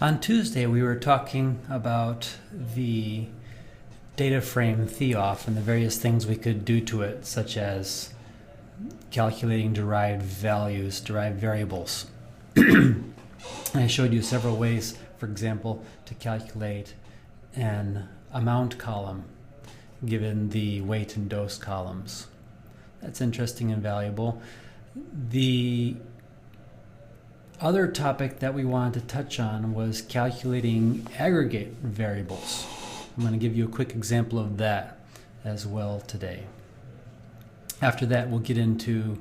On Tuesday, we were talking about the data frame theof and the various things we could do to it, such as calculating derived values, derived variables. I showed you several ways, for example, to calculate an amount column given the weight and dose columns. That's interesting and valuable. The other topic that we wanted to touch on was calculating aggregate variables. I'm going to give you a quick example of that as well today. After that, we'll get into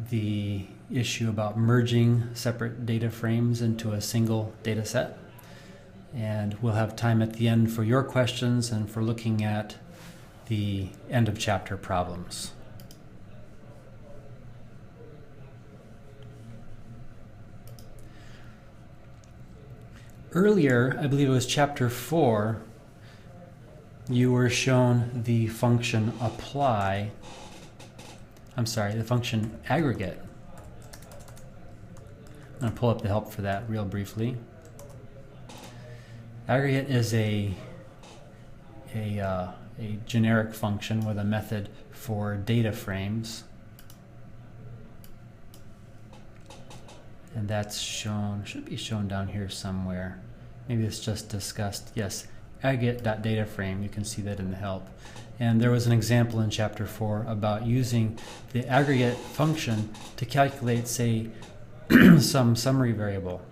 the issue about merging separate data frames into a single data set. And we'll have time at the end for your questions and for looking at the end of chapter problems. Earlier, I believe it was chapter 4, you were shown the function the function aggregate. I'm going to pull up the help for that real briefly. Aggregate is a generic function with a method for data frames. And that's shown, should be shown down here somewhere. Maybe it's just discussed. Yes, aggregate.dataframe, you can see that in the help. And there was an example in chapter 4 about using the aggregate function to calculate, say, some summary variable.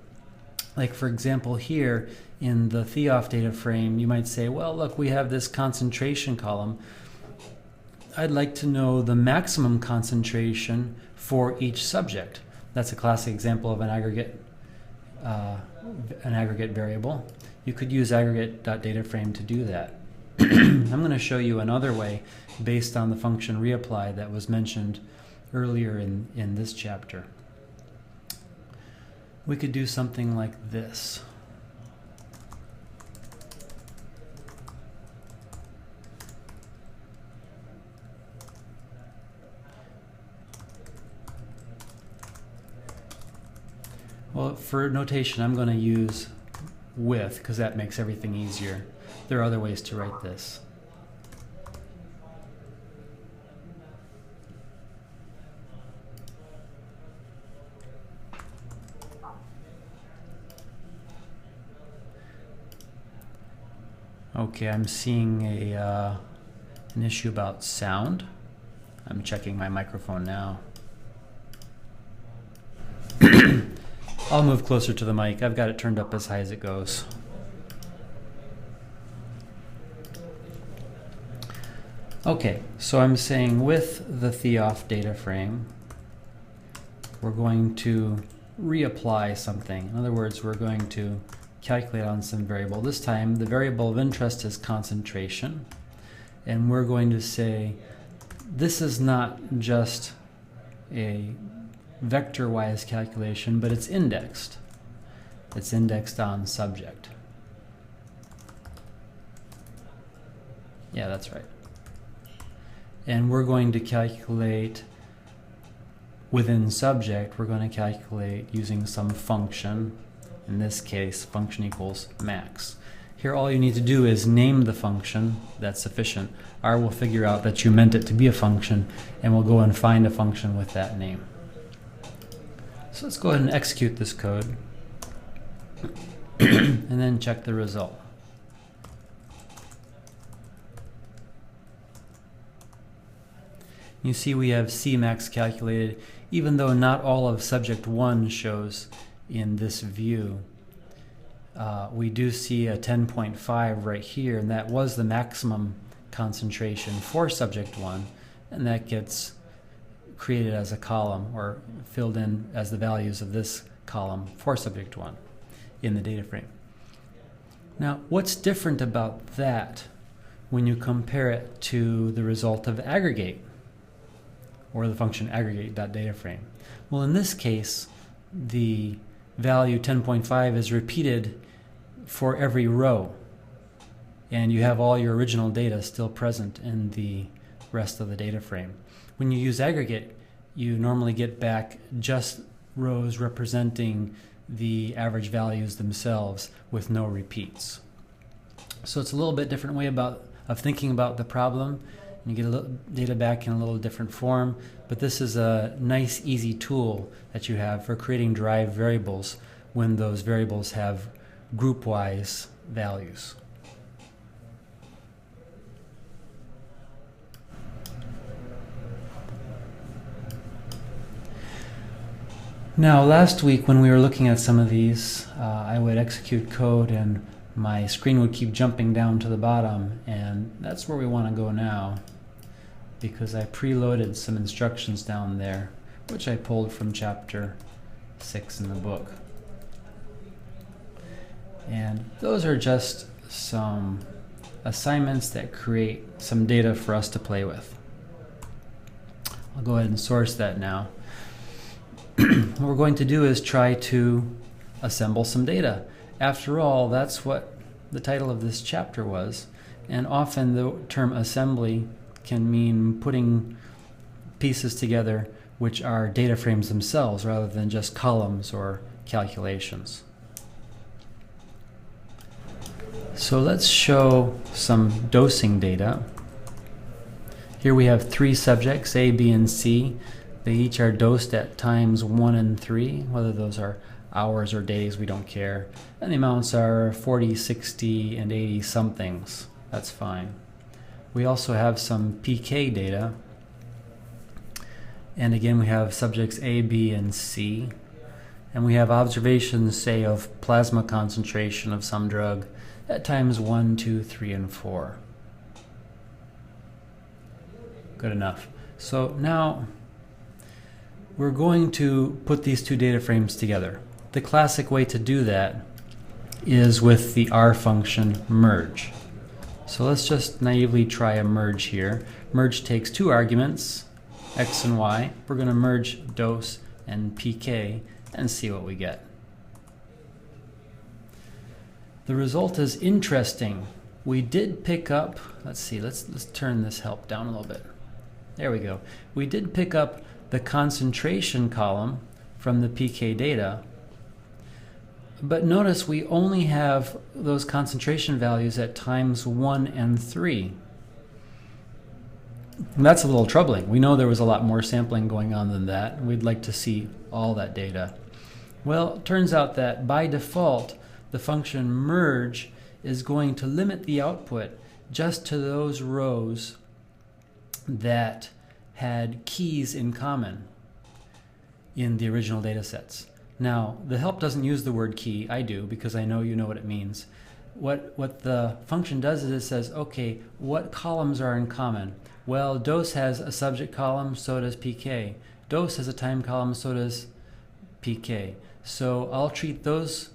Like for example here in the theof data frame, you might say, well, look, we have this concentration column. I'd like to know the maximum concentration for each subject. That's a classic example of an aggregate variable. You could use aggregate.dataframe to do that. I'm going to show you another way based on the function reapply that was mentioned earlier in this chapter. We could do something like this. Well, for notation, I'm going to use with, because that makes everything easier. There are other ways to write this. Okay, I'm seeing an issue about sound. I'm checking my microphone now. I'll move closer to the mic. I've got it turned up as high as it goes. Okay, so I'm saying with the theof data frame, we're going to reapply something. In other words, we're going to calculate on some variable. This time, the variable of interest is concentration. And we're going to say, this is not just a vector-wise calculation, but it's indexed. It's indexed on subject. Yeah, that's right. And we're going to calculate within subject, we're going to calculate using some function. In this case, function equals max. Here all you need to do is name the function. That's sufficient. R will figure out that you meant it to be a function, and we'll go and find a function with that name. So let's go ahead and execute this code and then check the result. You see we have Cmax calculated, even though not all of subject 1 shows in this view. We do see a 10.5 right here, and that was the maximum concentration for subject 1, and that gets created as a column or filled in as the values of this column for subject 1 in the data frame. Now, what's different about that when you compare it to the result of aggregate or the function aggregate.dataframe? Well, in this case, the value 10.5 is repeated for every row, and you have all your original data still present in the rest of the data frame. When you use aggregate, you normally get back just rows representing the average values themselves with no repeats. So it's a little bit different way of thinking about the problem. You get a little data back in a little different form, but this is a nice, easy tool that you have for creating derived variables when those variables have group-wise values. Now, last week when we were looking at some of these, I would execute code and my screen would keep jumping down to the bottom, and that's where we want to go now, because I preloaded some instructions down there, which I pulled from chapter 6 in the book. And those are just some assignments that create some data for us to play with. I'll go ahead and source that now. What we're going to do is try to assemble some data. After all, that's what the title of this chapter was, and often the term assembly can mean putting pieces together which are data frames themselves rather than just columns or calculations. So let's show some dosing data. Here we have 3 subjects, A, B, and C. They each are dosed at times 1 and 3, whether those are hours or days, we don't care. And the amounts are 40, 60, and 80 somethings. That's fine. We also have some PK data. And again, we have subjects A, B, and C. And we have observations, say, of plasma concentration of some drug at times 1, 2, 3, and 4. Good enough. So now we're going to put these 2 data frames together. The classic way to do that is with the R function merge. So let's just naively try a merge here. Merge takes 2 arguments, x and y. We're going to merge dose and pK and see what we get. The result is interesting. We did pick up, let's see, let's turn this help down a little bit. There we go. We did pick up the concentration column from the PK data, but notice we only have those concentration values at times 1 and 3. And that's a little troubling. We know there was a lot more sampling going on than that. We'd like to see all that data. Well, it turns out that by default, the function merge is going to limit the output just to those rows that had keys in common in the original data sets. Now, the help doesn't use the word key. I do, because I know you know what it means. What the function does is it says, okay, what columns are in common? Well, dose has a subject column, so does PK. Dose has a time column, so does PK. So I'll treat those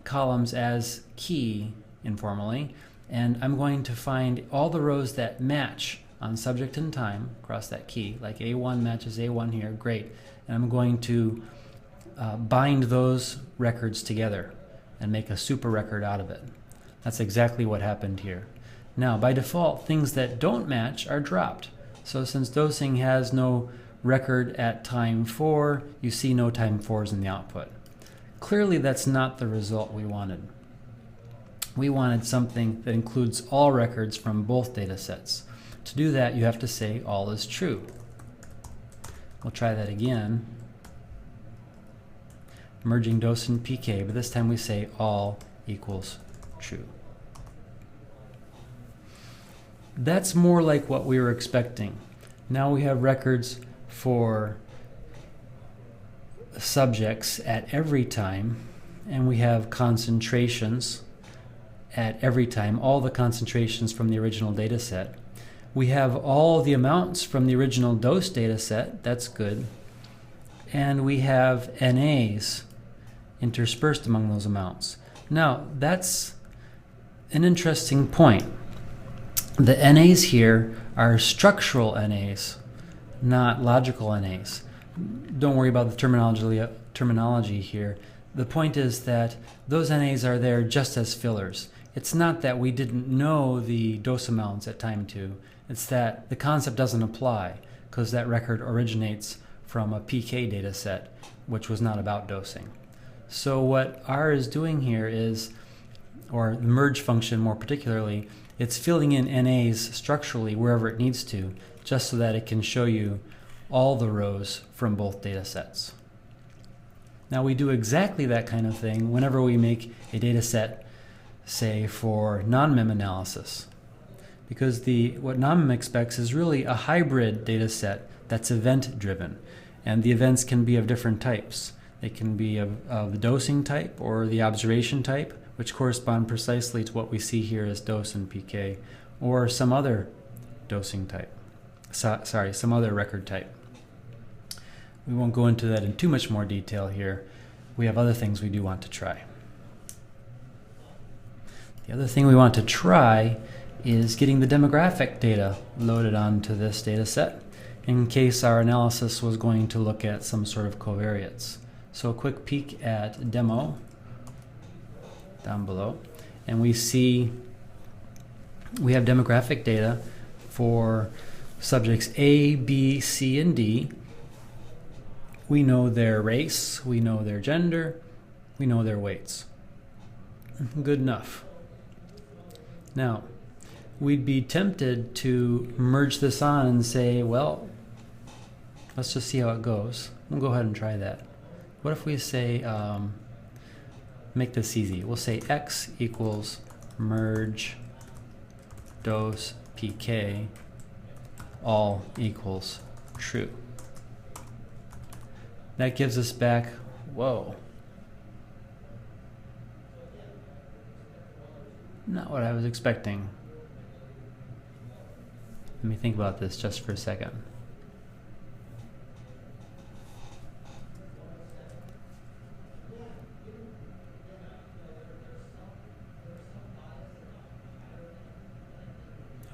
columns as key informally, and I'm going to find all the rows that match on subject and time across that key, like A1 matches A1 here, great. And I'm going to bind those records together and make a super record out of it. That's exactly what happened here. Now, by default, things that don't match are dropped. So since dosing has no record at time 4, you see no time 4s in the output. Clearly, that's not the result we wanted. We wanted something that includes all records from both data sets. To do that, you have to say all is true. We'll try that again. Merging dose and PK, but this time we say all equals true. That's more like what we were expecting. Now we have records for subjects at every time, and we have concentrations at every time, all the concentrations from the original data set. We have all the amounts from the original dose data set, that's good. And we have NAs interspersed among those amounts. Now, that's an interesting point. The NAs here are structural NAs, not logical NAs. Don't worry about the terminology here. The point is that those NAs are there just as fillers. It's not that we didn't know the dose amounts at time 2. It's that the concept doesn't apply because that record originates from a PK data set, which was not about dosing. So what R is doing here is, or the merge function more particularly, it's filling in NAs structurally wherever it needs to, just so that it can show you all the rows from both data sets. Now we do exactly that kind of thing whenever we make a data set, say for non-mem analysis. Because what non-mem expects is really a hybrid data set that's event driven. And the events can be of different types. They can be of the dosing type or the observation type, which correspond precisely to what we see here as dose and PK, or some other dosing type. Some other record type. We won't go into that in too much more detail here. We have other things we do want to try. The other thing we want to try is getting the demographic data loaded onto this data set in case our analysis was going to look at some sort of covariates. So a quick peek at demo down below, and we see we have demographic data for subjects A, B, C, and D. We know their race, we know their gender, we know their weights. Good enough. Now, we'd be tempted to merge this on and say, well, let's just see how it goes. We'll go ahead and try that. What if we say, make this easy. We'll say X equals merge dose PK all equals true. That gives us back, whoa, not what I was expecting. Let me think about this just for a second.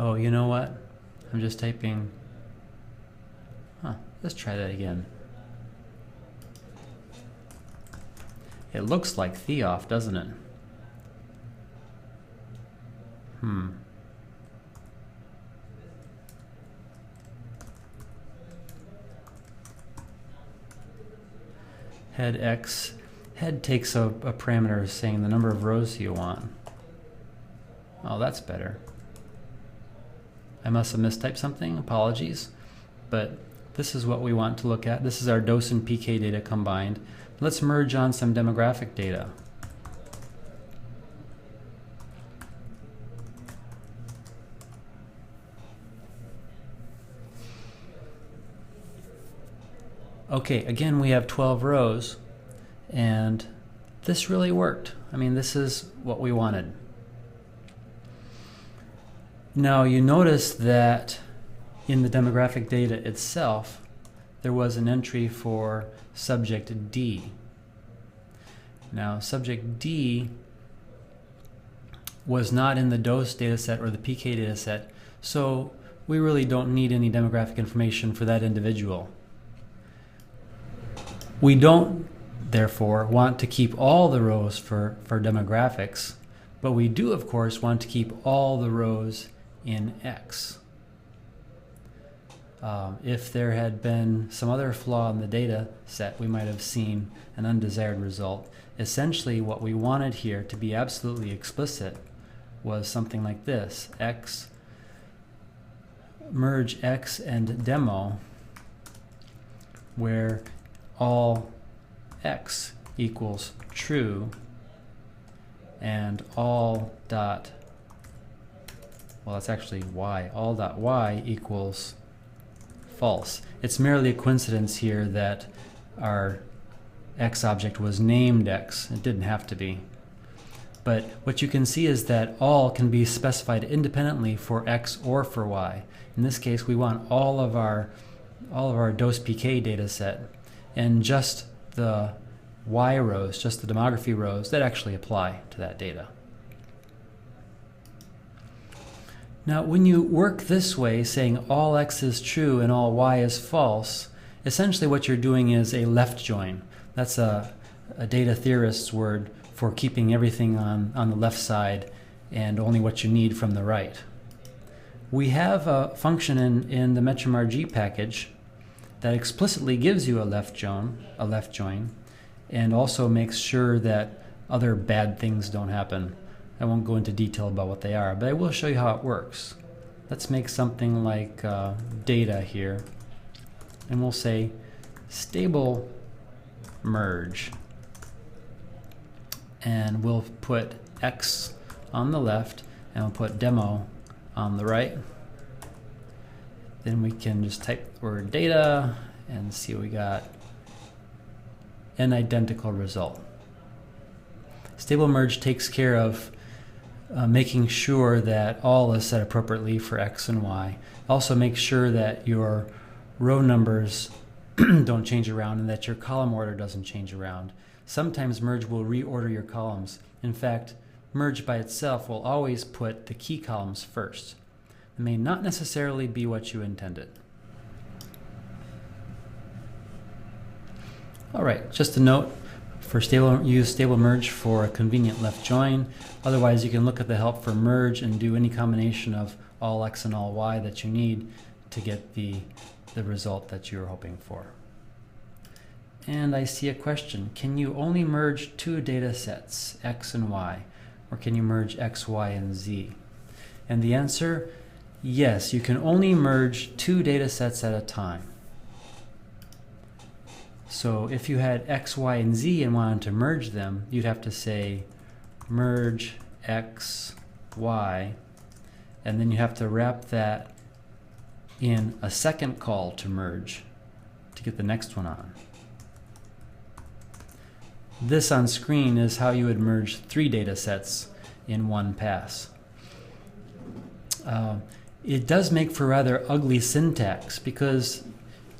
Oh, you know what? I'm just typing, let's try that again. It looks like Theof, doesn't it? Head X. Head takes a parameter saying the number of rows you want. Oh, that's better. I must have mistyped something, apologies. But this is what we want to look at. This is our dose and PK data combined. Let's merge on some demographic data. Okay, again we have 12 rows, and this really worked. I mean, this is what we wanted. Now you notice that in the demographic data itself, there was an entry for subject D. Now subject D was not in the dose dataset or the PK dataset, so we really don't need any demographic information for that individual. We don't, therefore, want to keep all the rows for demographics, but we do, of course, want to keep all the rows in X. If there had been some other flaw in the data set, we might have seen an undesired result. Essentially, what we wanted here to be absolutely explicit was something like this: X, merge X and demo, where all X equals true and all dot, well, that's actually Y, all dot Y equals false. It's merely a coincidence here that our X object was named X. It didn't have to be. But what you can see is that all can be specified independently for X or for Y. In this case, we want all of our dose PK data set, and just the Y rows, just the demography rows, that actually apply to that data. Now, when you work this way, saying all X is true and all Y is false, essentially what you're doing is a left join. That's a data theorist's word for keeping everything on the left side and only what you need from the right. We have a function in the MetrumRG package that explicitly gives you a left join, and also makes sure that other bad things don't happen. I won't go into detail about what they are, but I will show you how it works. Let's make something like data here, and we'll say stable merge, and we'll put X on the left and we'll put demo on the right. Then we can just type the word data and see we got an identical result. Stable merge takes care of making sure that all is set appropriately for X and Y. Also makes sure that your row numbers don't change around and that your column order doesn't change around. Sometimes merge will reorder your columns. In fact, merge by itself will always put the key columns first. It may not necessarily be what you intended. All right, just a note, use stable merge for a convenient left join. Otherwise, you can look at the help for merge and do any combination of all X and all Y that you need to get the result that you're hoping for. And I see a question. Can you only merge two data sets, X and Y? Or can you merge X, Y, and Z? And the answer, yes, you can only merge two data sets at a time. So if you had X, Y, and Z and wanted to merge them, you'd have to say merge X, Y, and then you have to wrap that in a second call to merge to get the next one on. This on screen is how you would merge three data sets in one pass. It does make for rather ugly syntax because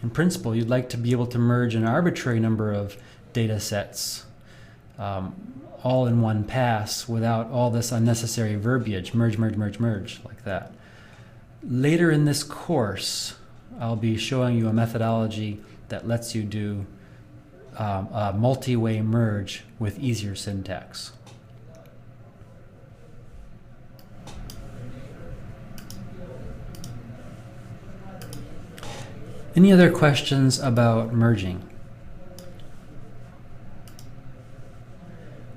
in principle you'd like to be able to merge an arbitrary number of data sets all in one pass without all this unnecessary verbiage, merge, merge, merge, merge, like that. Later in this course, I'll be showing you a methodology that lets you do a multi-way merge with easier syntax. Any other questions about merging?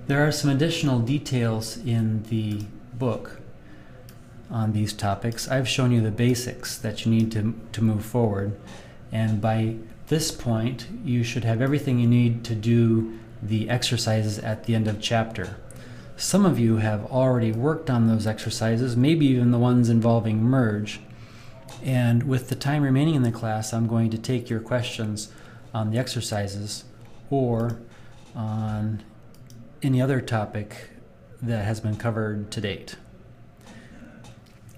There are some additional details in the book on these topics. I've shown you the basics that you need to move forward, and by this point you should have everything you need to do the exercises at the end of chapter. Some of you have already worked on those exercises, maybe even the ones involving merge, and with the time remaining in the class I'm going to take your questions on the exercises or on any other topic that has been covered to date.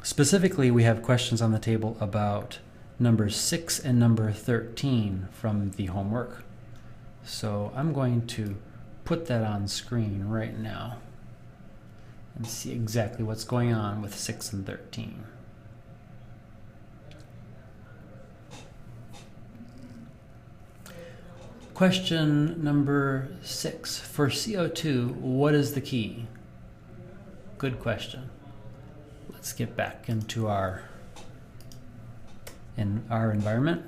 Specifically, we have questions on the table about number 6 and number 13 from the homework. So I'm going to put that on screen right now and see exactly what's going on with 6 and 13. Question number 6. For CO2, what is the key? Good question. Let's get back into our environment.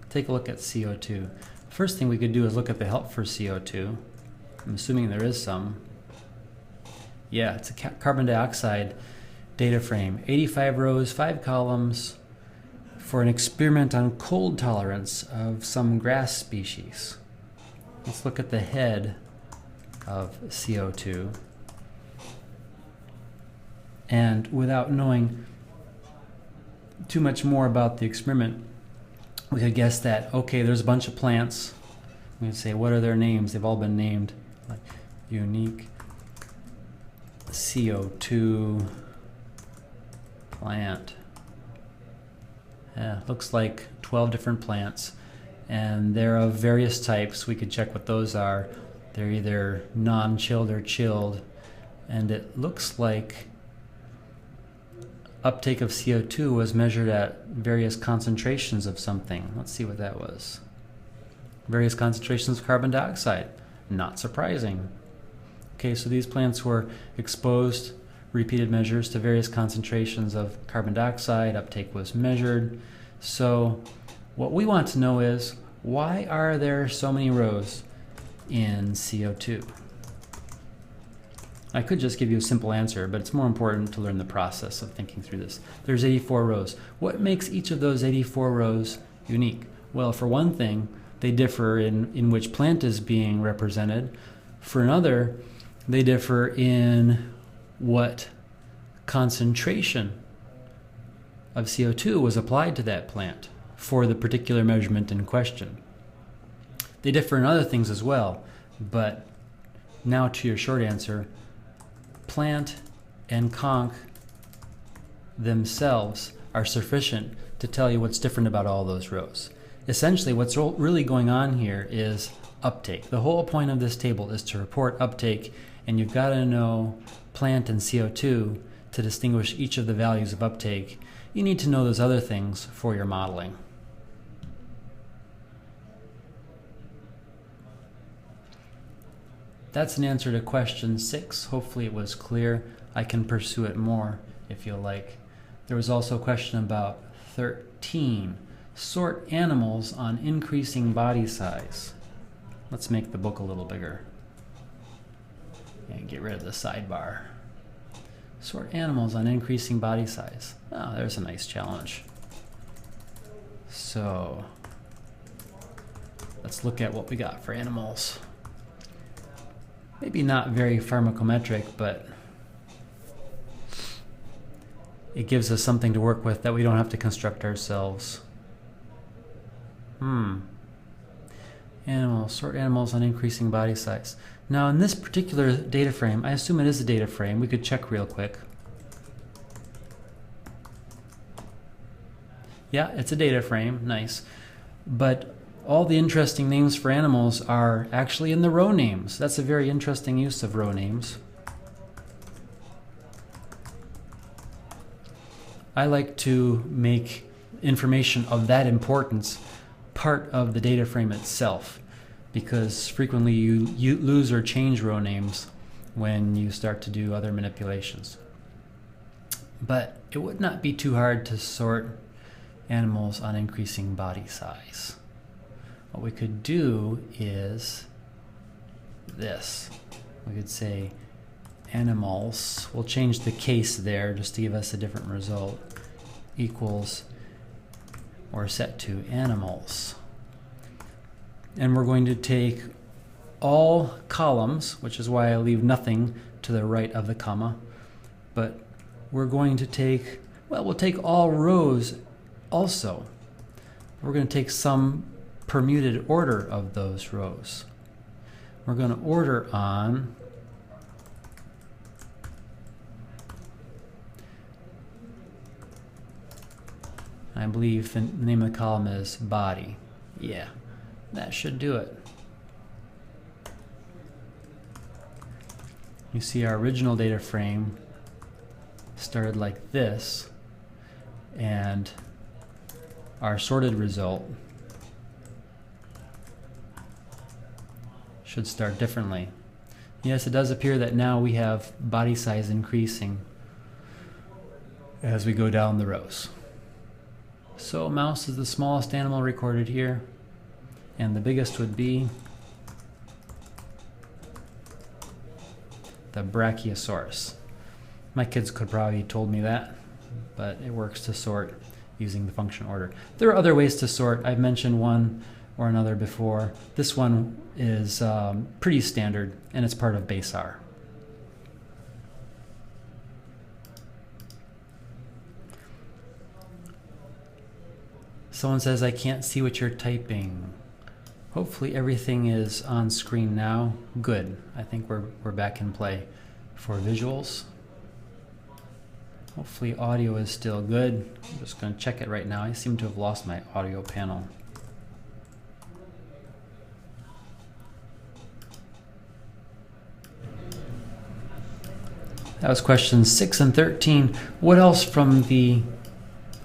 Take a look at CO2. First thing we could do is look at the help for CO2. I'm assuming there is some. Yeah, it's a carbon dioxide data frame. 85 rows, 5 columns for an experiment on cold tolerance of some grass species. Let's look at the head of CO2. And without knowing too much more about the experiment, we could guess that, okay, there's a bunch of plants. We could say, what are their names? They've all been named like unique CO2 plant. Yeah, looks like 12 different plants, and they're of various types. We could check what those are. They're either non-chilled or chilled, and it looks like uptake of CO2 was measured at various concentrations of something. Let's see what that was. Various concentrations of carbon dioxide. Not surprising. Okay, so these plants were exposed, repeated measures to various concentrations of carbon dioxide. Uptake was measured. So what we want to know is, why are there so many rows? in CO2? I could just give you a simple answer, but it's more important to learn the process of thinking through this. There's 84 rows. What makes each of those 84 rows unique? Well, for one thing, they differ in which plant is being represented. For another, they differ in what concentration of CO2 was applied to that plant for the particular measurement in question. They differ in other things as well, but now to your short answer, plant and conc themselves are sufficient to tell you what's different about all those rows. Essentially, what's really going on here is uptake. The whole point of this table is to report uptake, and you've got to know plant and CO2 to distinguish each of the values of uptake. You need to know those other things for your modeling. That's an answer to question 6. Hopefully it was clear. I can pursue it more if you like. There was also a question about 13. Sort animals on increasing body size. Let's make the book a little bigger. And get rid of the sidebar. Sort animals on increasing body size. Oh, there's a nice challenge. So let's look at what we got for animals. Maybe not very pharmacometric, but it gives us something to work with that we don't have to construct ourselves. Animals, sort animals on increasing body size. Now in this particular data frame, I assume it is a data frame. We could check real quick. Yeah, it's a data frame, nice. But all the interesting names for animals are actually in the row names. That's a very interesting use of row names. I like to make information of that importance part of the data frame itself, because frequently you lose or change row names when you start to do other manipulations. But it would not be too hard to sort animals on increasing body size. What we could do is this. We could say animals, we'll change the case there just to give us a different result, equals or set to animals. And we're going to take all columns, which is why I leave nothing to the right of the comma, but we're going to take, well, we'll take all rows also. We're going to take some permuted order of those rows. We're going to order on I believe the name of the column is body. Yeah, that should do it. You see our original data frame started like this, and our sorted result should start differently. Yes, it does appear that now we have body size increasing as we go down the rows. So mouse is the smallest animal recorded here, and the biggest would be the Brachiosaurus. My kids could probably have told me that, but it works to sort using the function order. There are other ways to sort. I've mentioned one or another before. This one is pretty standard, and it's part of base R. Someone says, I can't see what you're typing. Hopefully everything is on screen now. Good. I think we're back in play for visuals. Hopefully audio is still good. I'm just going to check it right now. I seem to have lost my audio panel. That was questions 6 and 13. What else from the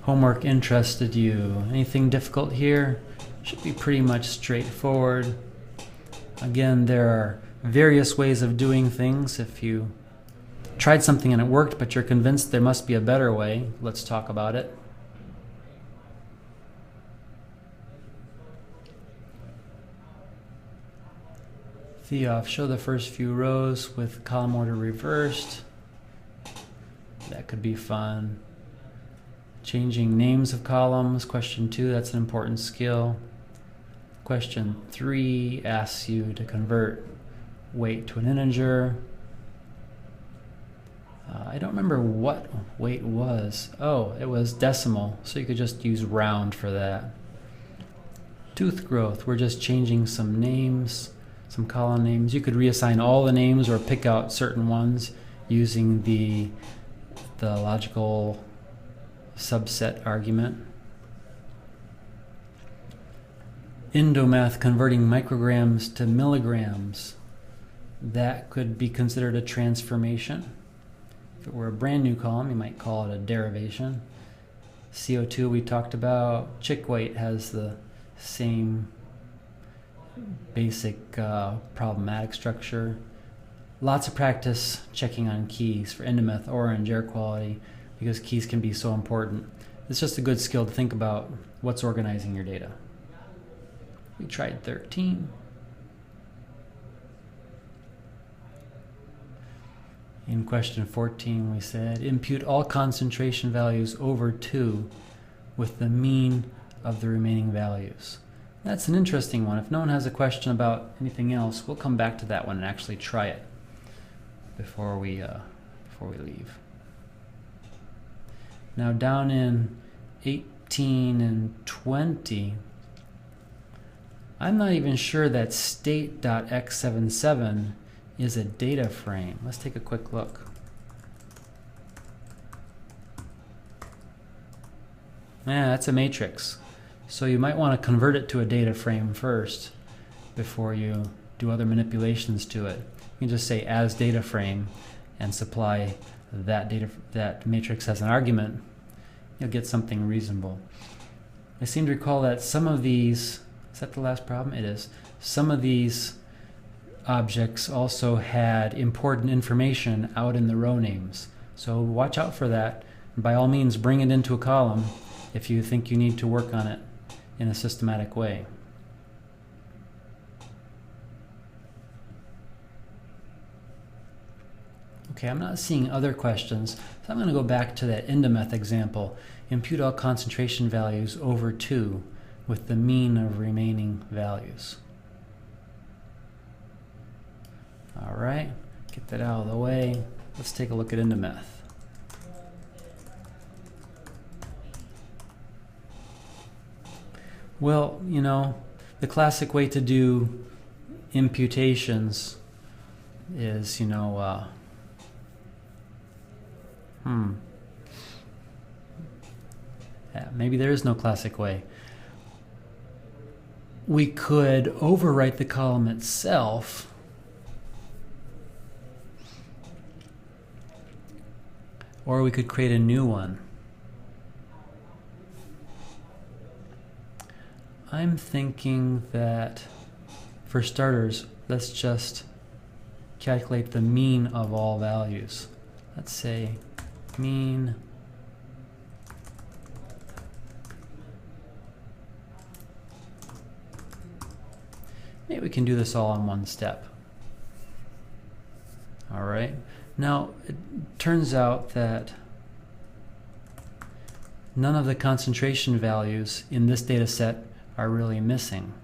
homework interested you? Anything difficult here? Should be pretty much straightforward. Again, there are various ways of doing things. If you tried something and it worked, but you're convinced there must be a better way, let's talk about it. Theof, show the first few rows with column order reversed. That could be fun. Changing names of columns, question 2, that's an important skill. Question 3 asks you to convert weight to an integer. I don't remember what weight was. Oh, it was decimal, so you could just use round for that. Tooth growth, we're just changing some names, some column names. You could reassign all the names or pick out certain ones using the logical subset argument. Endomath, converting micrograms to milligrams. That could be considered a transformation. If it were a brand new column, you might call it a derivation. CO2 we talked about. Chick weight has the same basic problematic structure. Lots of practice checking on keys for endomath, orange, air quality, because keys can be so important. It's just a good skill to think about what's organizing your data. We tried 13. In question 14 we said, impute all concentration values over 2 with the mean of the remaining values. That's an interesting one. If no one has a question about anything else, we'll come back to that one and actually try it before we leave. Now down in 18 and 20, I'm not even sure that state.x77 is a data frame. Let's take a quick look. Yeah, that's a matrix. So you might want to convert it to a data frame first before you do other manipulations to it. You can just say as data frame and supply that matrix as an argument. You'll get something reasonable. I seem to recall that some of these, is that the last problem? It is. Some of these objects also had important information out in the row names. So watch out for that. By all means, bring it into a column if you think you need to work on it in a systematic way. Okay, I'm not seeing other questions, so I'm going to go back to that endomath example. Impute all concentration values over 2 with the mean of remaining values. All right, get that out of the way. Let's take a look at endomath. Well, you know, the classic way to do imputations is, you know, yeah, maybe there is no classic way. We could overwrite the column itself or we could create a new one. I'm thinking that, for starters, let's just calculate the mean of all values. Let's say mean maybe we can do this all in one step. All right. Now, it turns out that none of the concentration values in this data set are really missing.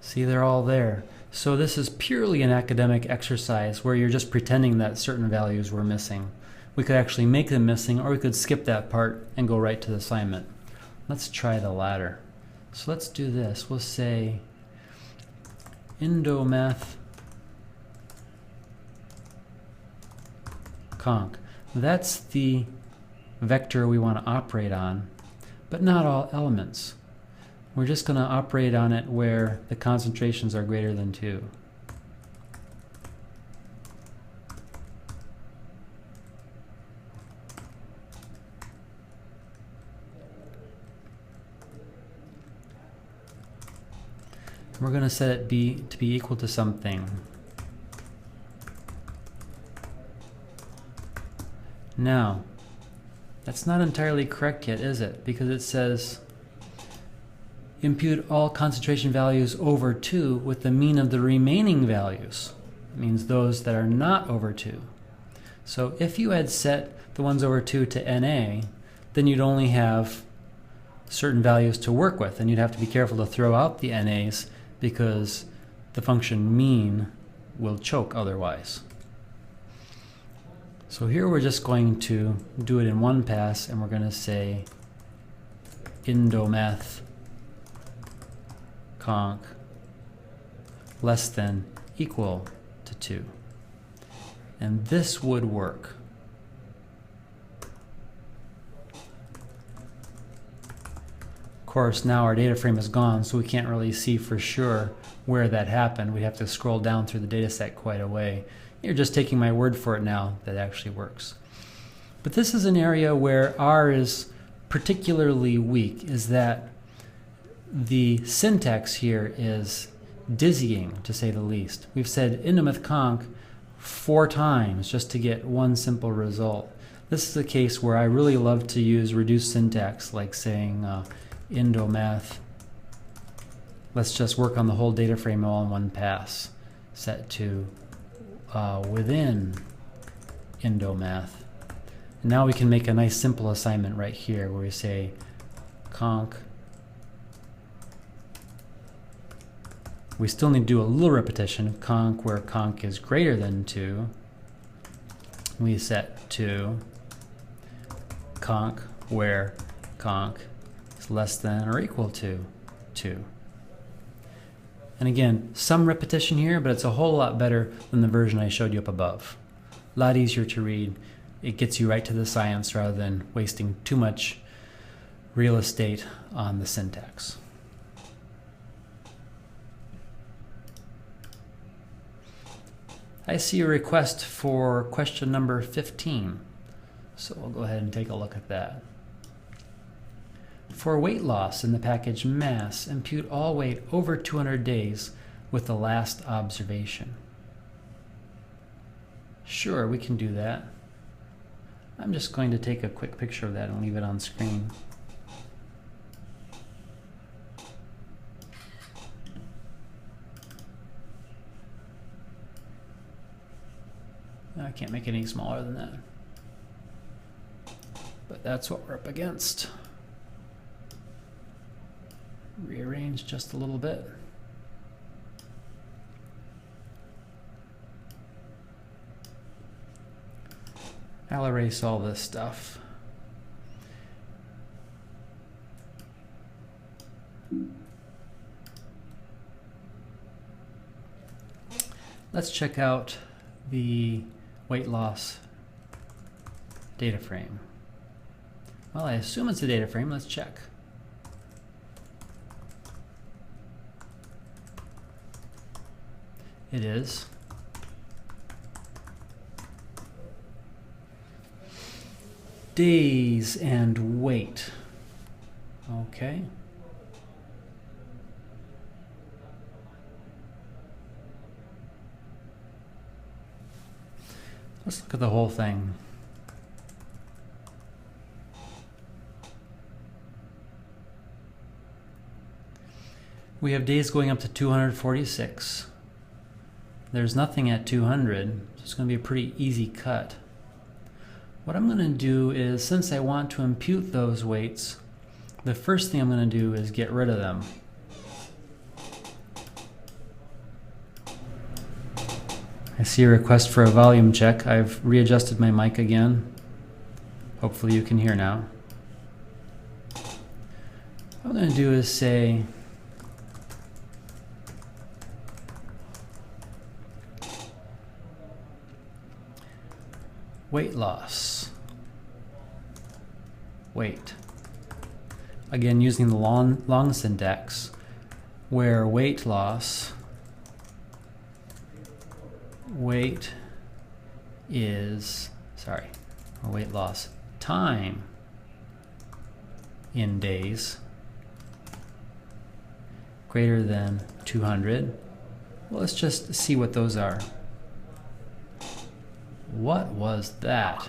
See, they're all there. So this is purely an academic exercise where you're just pretending that certain values were missing. We could actually make them missing, or we could skip that part and go right to the assignment. Let's try the latter. So let's do this. We'll say endomath conc. That's the vector we want to operate on, but not all elements. We're just going to operate on it where the concentrations are greater than 2. We're going to set it to be equal to something. Now, That's not entirely correct yet, is it? Because it says impute all concentration values over 2 with the mean of the remaining values. It means those that are not over 2. So if you had set the ones over 2 to NA, then you'd only have certain values to work with, and you'd have to be careful to throw out the NAs because the function mean will choke otherwise. So here we're just going to do it in one pass, and we're going to say indomath conc less than equal to 2. And this would work. Of course, now our data frame is gone, so we can't really see for sure where that happened. We'd have to scroll down through the data set quite a way. You're just taking my word for it now that actually works. But this is an area where R is particularly weak, is that the syntax here is dizzying, to say the least. We've said indomath conc 4 times just to get one simple result. This is a case where I really love to use reduced syntax, like saying indomath, let's just work on the whole data frame all in one pass, set to within indomath. And now we can make a nice simple assignment right here where we say conc. We still need to do a little repetition. Conc where conc is greater than 2. We set to conc where conc is less than or equal to 2. And again, some repetition here, but it's a whole lot better than the version I showed you up above. A lot easier to read. It gets you right to the science rather than wasting too much real estate on the syntax. I see a request for question number 15, so we'll go ahead and take a look at that. For weight loss in the package mass, impute all weight over 200 days with the last observation. Sure, we can do that. I'm just going to take a quick picture of that and leave it on screen. I can't make it any smaller than that. But that's what we're up against. Rearrange just a little bit. I'll erase all this stuff. Let's check out the weight loss data frame. Well, I assume it's a data frame. Let's check. It is. Days and weight. Okay. Let's look at the whole thing. We have days going up to 246. There's nothing at 200, so it's going to be a pretty easy cut. What I'm going to do is, since I want to impute those weights, the first thing I'm going to do is get rid of them. I see a request for a volume check. I've readjusted my mic again. Hopefully you can hear now. What I'm going to do is say weight loss, weight. Again, using the long syntax, where weight loss, weight is, weight loss time in days greater than 200. Well, let's just see what those are. What was that?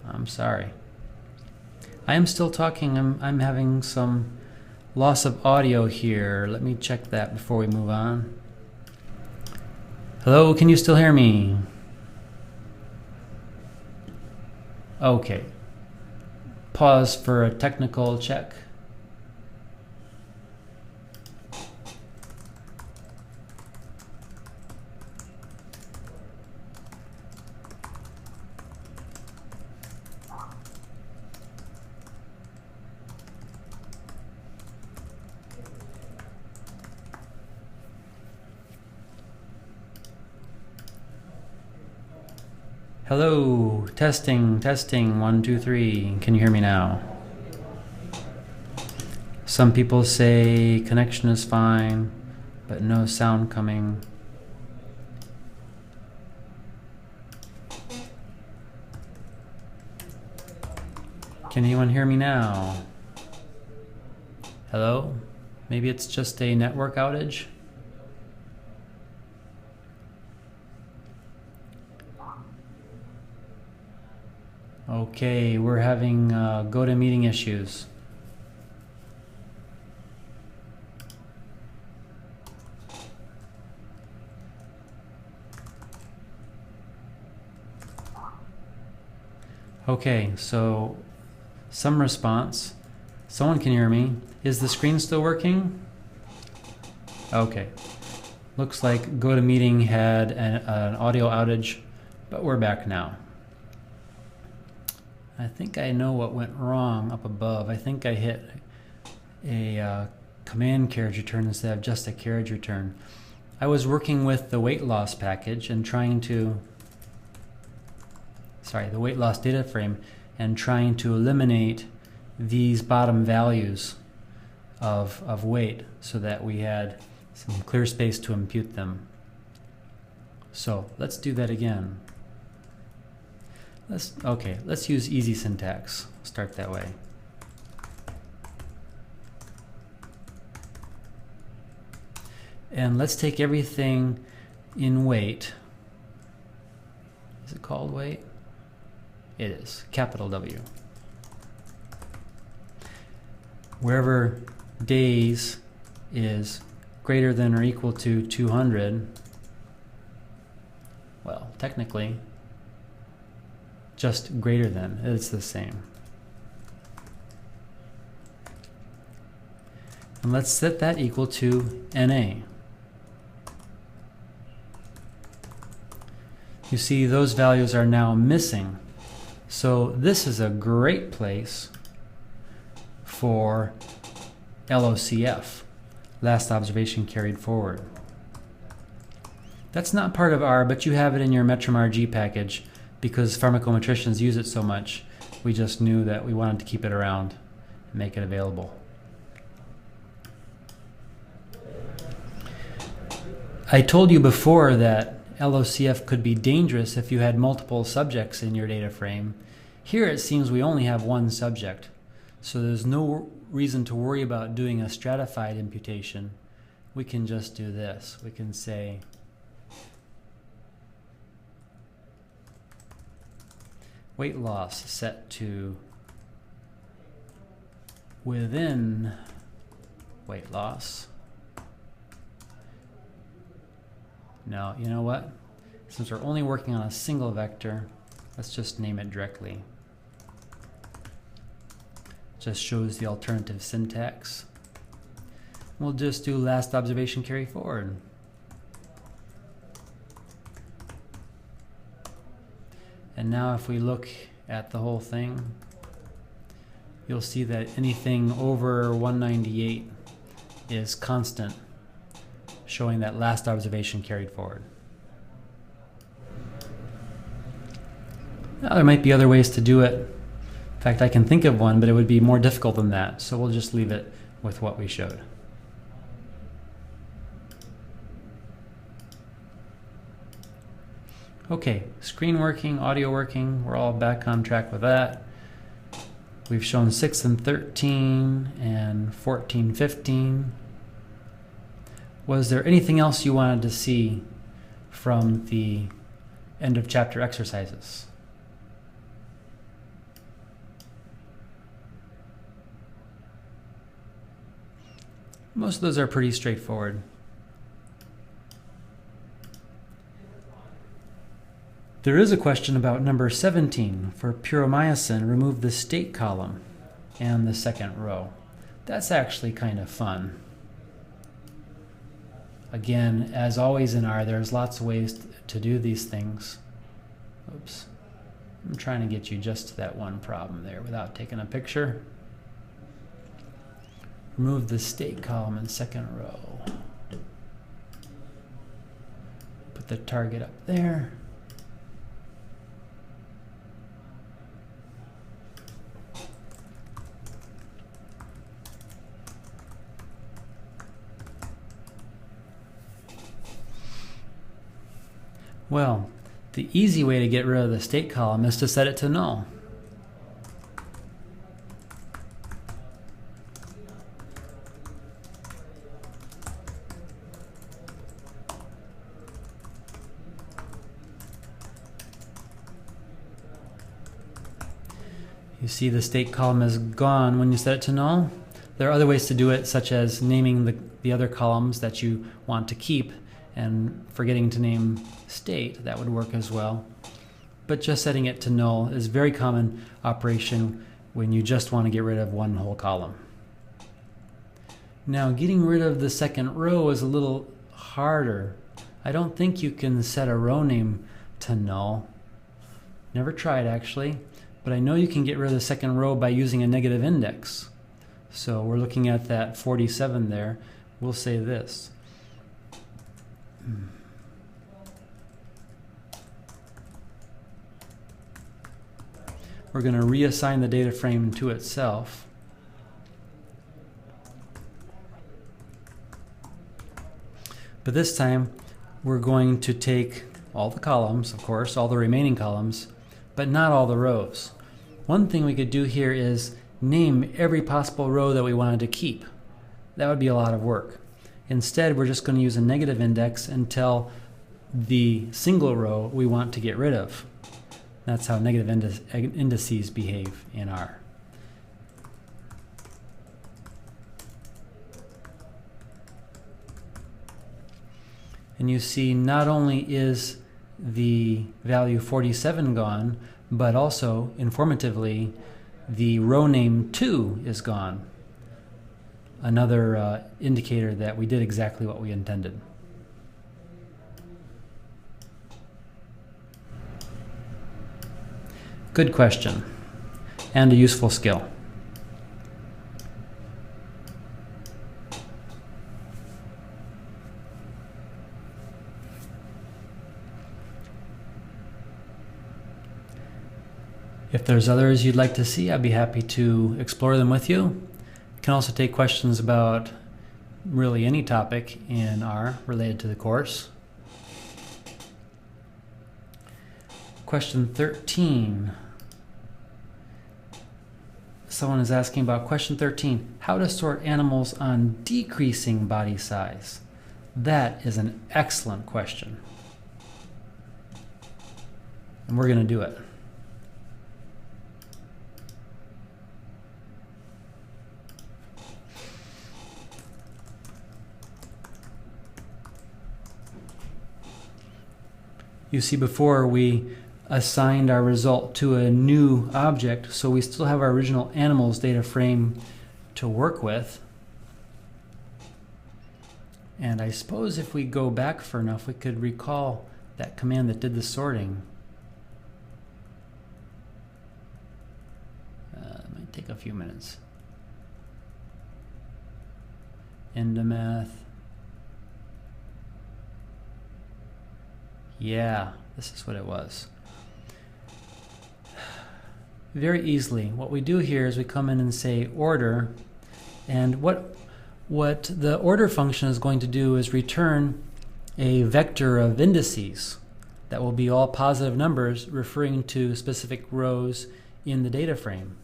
I'm sorry. I am still talking. I'm having some loss of audio here. Let me check that before we move on. Hello, can you still hear me? Okay. Pause for a technical check. Hello, testing, 1, 2, 3. Can you hear me now? Some people say connection is fine, but no sound coming. Can anyone hear me now? Hello? Maybe it's just a network outage? Okay, we're having GoToMeeting issues. Okay, so some response. Someone can hear me. Is the screen still working? Okay. Looks like GoToMeeting had an audio outage, but we're back now. I think I know what went wrong up above. I think I hit a command carriage return instead of just a carriage return. I was working with the weight loss package and trying to, the weight loss data frame, and trying to eliminate these bottom values of weight so that we had some clear space to impute them. So let's do that again. Let's use easy syntax. Start that way. And let's take everything in weight. Is it called weight? It is, capital W. Wherever days is greater than or equal to 200, well, technically, just greater than, it's the same. And let's set that equal to NA. You see those values are now missing. So this is a great place for LOCF, last observation carried forward. That's not part of R, but you have it in your MetrumRG package. Because pharmacometricians use it so much, we just knew that we wanted to keep it around and make it available. I told you before that LOCF could be dangerous if you had multiple subjects in your data frame. Here it seems we only have one subject, so there's no reason to worry about doing a stratified imputation. We can just do this. We can say weight loss set to within weight loss. Now, you know what? Since we're only working on a single vector, let's just name it directly. Just shows the alternative syntax. We'll just do last observation carry forward. And now if we look at the whole thing, you'll see that anything over 198 is constant, showing that last observation carried forward. Now, there might be other ways to do it. In fact, I can think of one, but it would be more difficult than that, so we'll just leave it with what we showed. Okay, screen working, audio working, we're all back on track with that. We've shown 6 and 13 and 14, 15. Was there anything else you wanted to see from the end of chapter exercises? Most of those are pretty straightforward. There is a question about number 17. For puromycin, remove the state column and the second row. That's actually kind of fun. Again, as always in R, there's lots of ways to do these things. Oops. I'm trying to get you just to that one problem there without taking a picture. Remove the state column and second row. Put the target up there. Well, the easy way to get rid of the state column is to set it to null. You see the state column is gone when you set it to null. There are other ways to do it, such as naming the other columns that you want to keep and forgetting to name state. That would work as well. But just setting it to null is a very common operation when you just want to get rid of one whole column. Now, getting rid of the second row is a little harder. I don't think you can set a row name to null. Never tried actually, but I know you can get rid of the second row by using a negative index. So we're looking at that 47 there. We'll say this. We're going to reassign the data frame to itself. But this time we're going to take all the columns, of course, all the remaining columns, but not all the rows. One thing we could do here is name every possible row that we wanted to keep. That would be a lot of work. Instead, we're just going to use a negative index until the single row we want to get rid of. That's how negative indices behave in R. And you see not only is the value 47 gone, but also, informatively, the row name 2 is gone. Another indicator that we did exactly what we intended. Good question, and a useful skill. If there's others you'd like to see, I'd be happy to explore them with you. You can also take questions about really any topic in R related to the course. Question 13. Someone is asking about question 13, how to sort animals on decreasing body size. That is an excellent question. And we're going to do it. You see, before we assigned our result to a new object, so we still have our original animals data frame to work with. And I suppose if we go back far enough, we could recall that command that did the sorting. It might take a few minutes. Endomath. Yeah, this is what it was. Very easily, what we do here is we come in and say order, and what the order function is going to do is return a vector of indices that will be all positive numbers referring to specific rows in the data frame.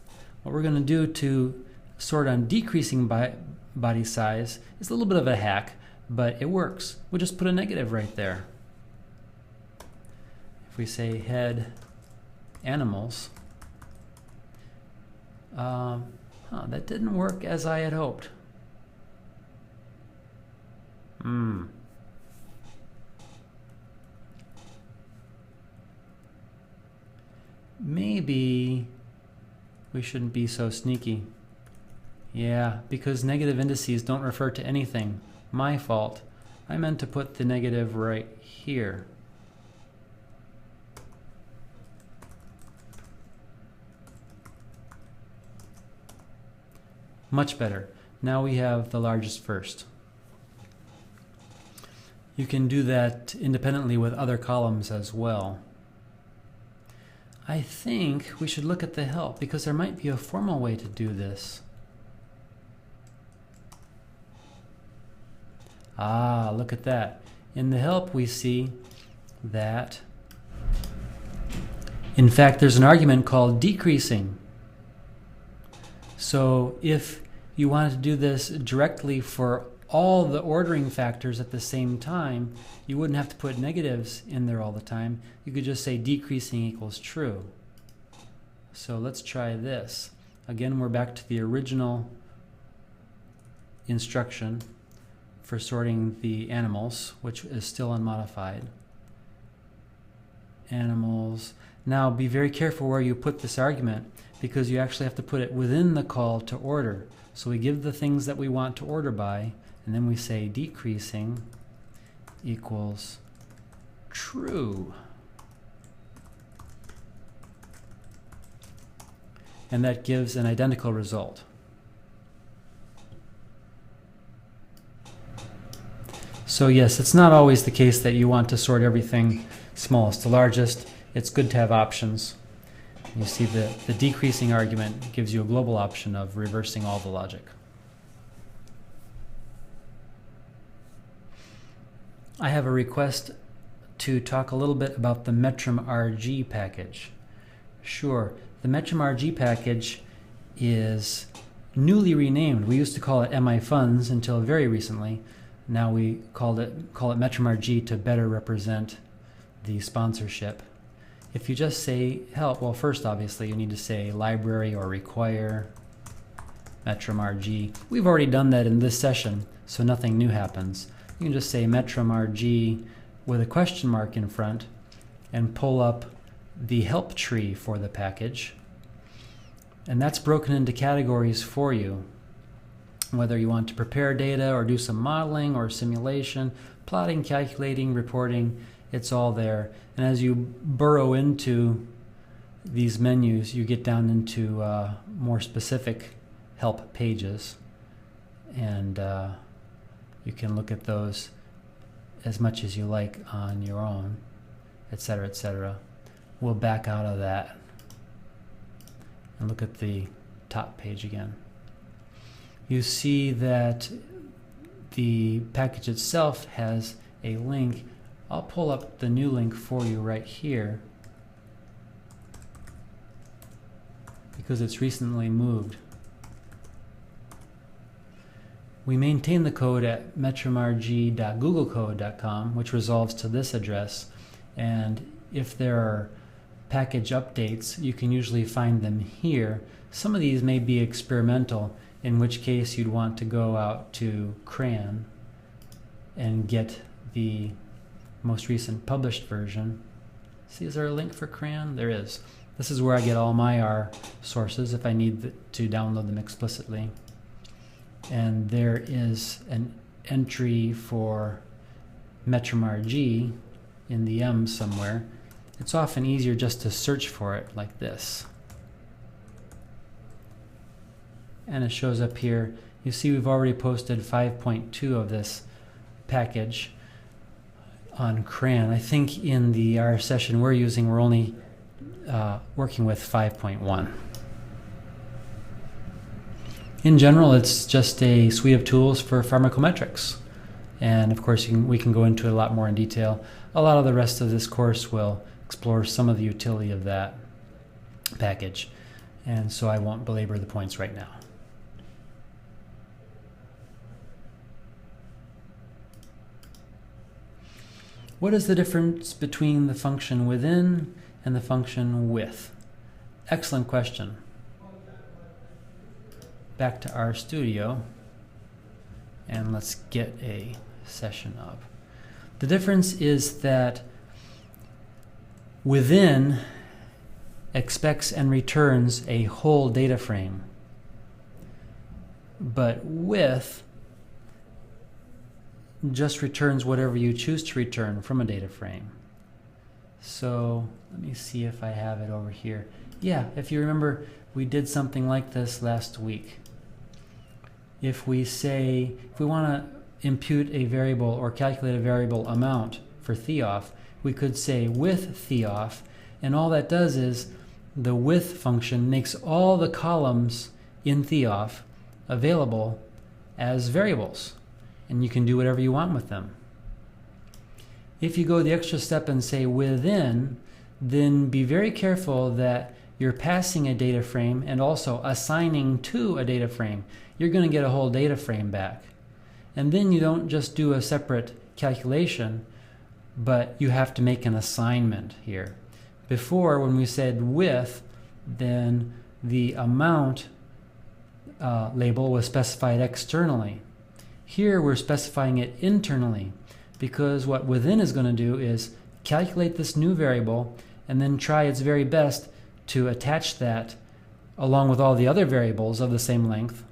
What we're going to do to sort on decreasing body size is a little bit of a hack, but it works. We'll just put a negative right there. If we say head animals, that didn't work as I had hoped. Maybe we shouldn't be so sneaky. Yeah, because negative indices don't refer to anything. My fault. I meant to put the negative right here. Much better. Now we have the largest first. You can do that independently with other columns as well. I think we should look at the help because there might be a formal way to do this. Ah, look at that. In the help we see that, in fact, there's an argument called decreasing. So if you wanted to do this directly for all the ordering factors at the same time, you wouldn't have to put negatives in there all the time. You could just say decreasing equals true. So let's try this. Again, we're back to the original instruction for sorting the animals, which is still unmodified. Animals. Now be very careful where you put this argument because you actually have to put it within the call to order. So we give the things that we want to order by, and then we say decreasing equals true. And that gives an identical result. So yes, it's not always the case that you want to sort everything smallest to largest. It's good to have options. You see the decreasing argument gives you a global option of reversing all the logic. I have a request to talk a little bit about the MetrumRG package. Sure, the MetrumRG package is newly renamed. We used to call it MI until very recently. Now we call it MetrumRG to better represent the sponsorship. If you just say help, well, first obviously you need to say library or require MetrumRG. We've already done that in this session, so nothing new happens. You can just say MetrumRG with a question mark in front and pull up the help tree for the package. And that's broken into categories for you. Whether you want to prepare data or do some modeling or simulation, plotting, calculating, reporting, it's all there. And as you burrow into these menus, you get down into more specific help pages. And you can look at those as much as you like on your own, etc., etc. We'll back out of that and look at the top page again. You see that the package itself has a link. I'll pull up the new link for you right here because it's recently moved. We maintain the code at metrumrg.googlecode.com, which resolves to this address, and if there are package updates, you can usually find them here. Some of these may be experimental, in which case you'd want to go out to CRAN and get the most recent published version. See, is there a link for CRAN? There is. This is where I get all my R sources if I need to download them explicitly. And there is an entry for MetrumRG in the M somewhere. It's often easier just to search for it like this. And it shows up here. You see we've already posted 5.2 of this package on CRAN. I think in the R session we're using, we're only working with 5.1. In general, it's just a suite of tools for pharmacometrics. And of course, we can go into it a lot more in detail. A lot of the rest of this course will explore some of the utility of that package. And so I won't belabor the points right now. What is the difference between the function within and the function with? Excellent question. Back to RStudio, and let's get a session of. The difference is that within expects and returns a whole data frame, but with just returns whatever you choose to return from a data frame. So let me see if I have it over here. Yeah, if you remember, we did something like this last week. If we want to impute a variable or calculate a variable amount for theof, we could say with theof, and all that does is the with function makes all the columns in theof available as variables, and you can do whatever you want with them. If you go the extra step and say within, then be very careful that you're passing a data frame and also assigning to a data frame. You're going to get a whole data frame back. And then you don't just do a separate calculation, but you have to make an assignment here. Before, when we said with, then the amount label was specified externally. Here we're specifying it internally, because what within is going to do is calculate this new variable and then try its very best to attach that along with all the other variables of the same length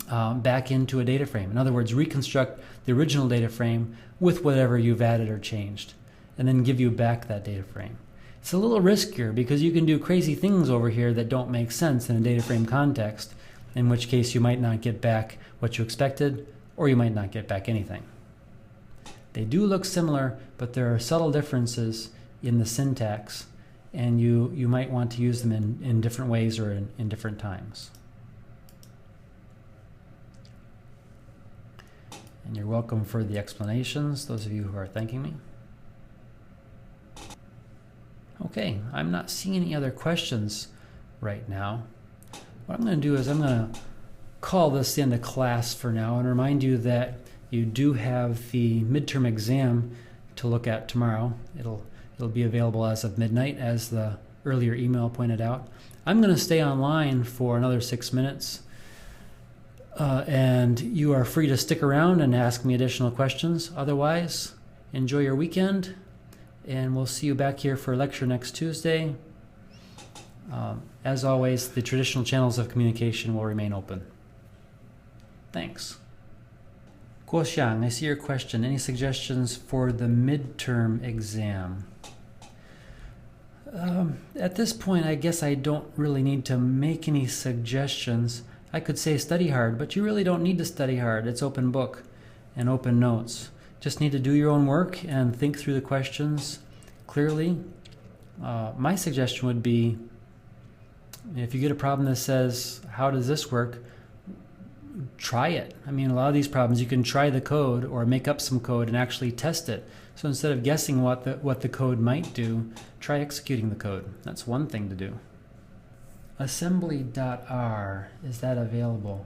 back into a data frame. In other words, reconstruct the original data frame with whatever you've added or changed, and then give you back that data frame. It's a little riskier because you can do crazy things over here that don't make sense in a data frame context, in which case you might not get back what you expected, or you might not get back anything. They do look similar, but there are subtle differences in the syntax, and you might want to use them in different ways or in different times. And you're welcome for the explanations, those of you who are thanking me. Okay, I'm not seeing any other questions right now. What I'm going to do is I'm going to call this the end of class for now and remind you that you do have the midterm exam to look at tomorrow. It'll be available as of midnight, as the earlier email pointed out. I'm going to stay online for another 6 minutes, and you are free to stick around and ask me additional questions. Otherwise, enjoy your weekend, and we'll see you back here for a lecture next Tuesday. As always, the traditional channels of communication will remain open. Thanks. Guo Xiang, I see your question. Any suggestions for the midterm exam? At this point, I guess I don't really need to make any suggestions. I could say study hard, but you really don't need to study hard. It's open book and open notes. Just need to do your own work and think through the questions clearly. My suggestion would be, if you get a problem that says, how does this work? Try it. I mean, a lot of these problems, you can try the code or make up some code and actually test it. So instead of guessing what the code might do, try executing the code. That's one thing to do. Assembly.r, is that available?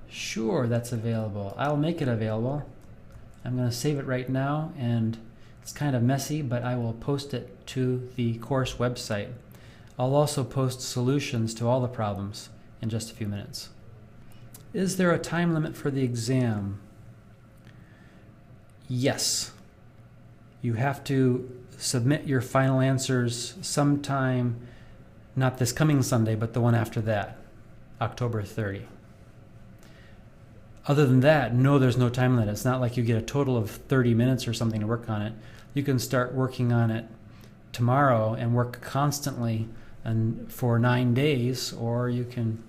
Sure, that's available. I'll make it available. I'm going to save it right now, and it's kind of messy, but I will post it to the course website. I'll also post solutions to all the problems in just a few minutes. Is there a time limit for the exam? Yes. You have to submit your final answers sometime, not this coming Sunday, but the one after that, October 30. Other than that, no, there's no time limit. It's not like you get a total of 30 minutes or something to work on it. You can start working on it tomorrow and work constantly and for 9 days, or you can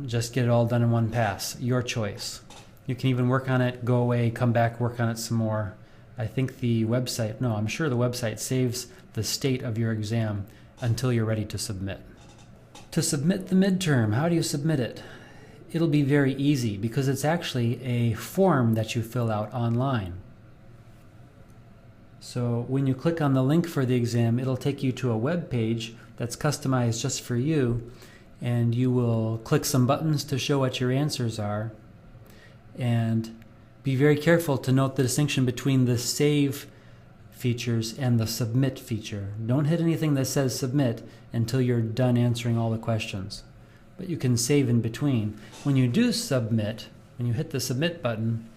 just get it all done in one pass. Your choice. You can even work on it, go away, come back, work on it some more. I think the website, no, I'm sure the website saves the state of your exam until you're ready to submit. To submit the midterm, how do you submit it? It'll be very easy because it's actually a form that you fill out online. So when you click on the link for the exam, it'll take you to a web page that's customized just for you, and you will click some buttons to show what your answers are. And be very careful to note the distinction between the save features and the submit feature. Don't hit anything that says submit until you're done answering all the questions. But you can save in between. When you do submit, when you hit the submit button,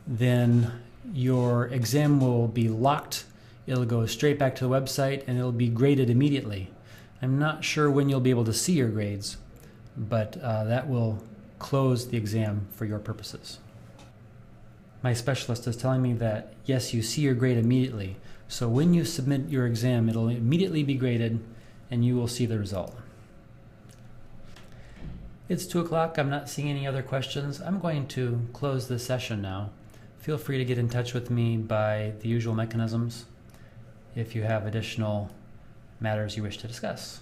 then your exam will be locked. It'll go straight back to the website and it'll be graded immediately. I'm not sure when you'll be able to see your grades, but that will close the exam for your purposes. My specialist is telling me that yes, you see your grade immediately. So when you submit your exam, it'll immediately be graded and you will see the result. It's 2 o'clock. I'm not seeing any other questions. I'm going to close this session now. Feel free to get in touch with me by the usual mechanisms if you have additional matters you wish to discuss.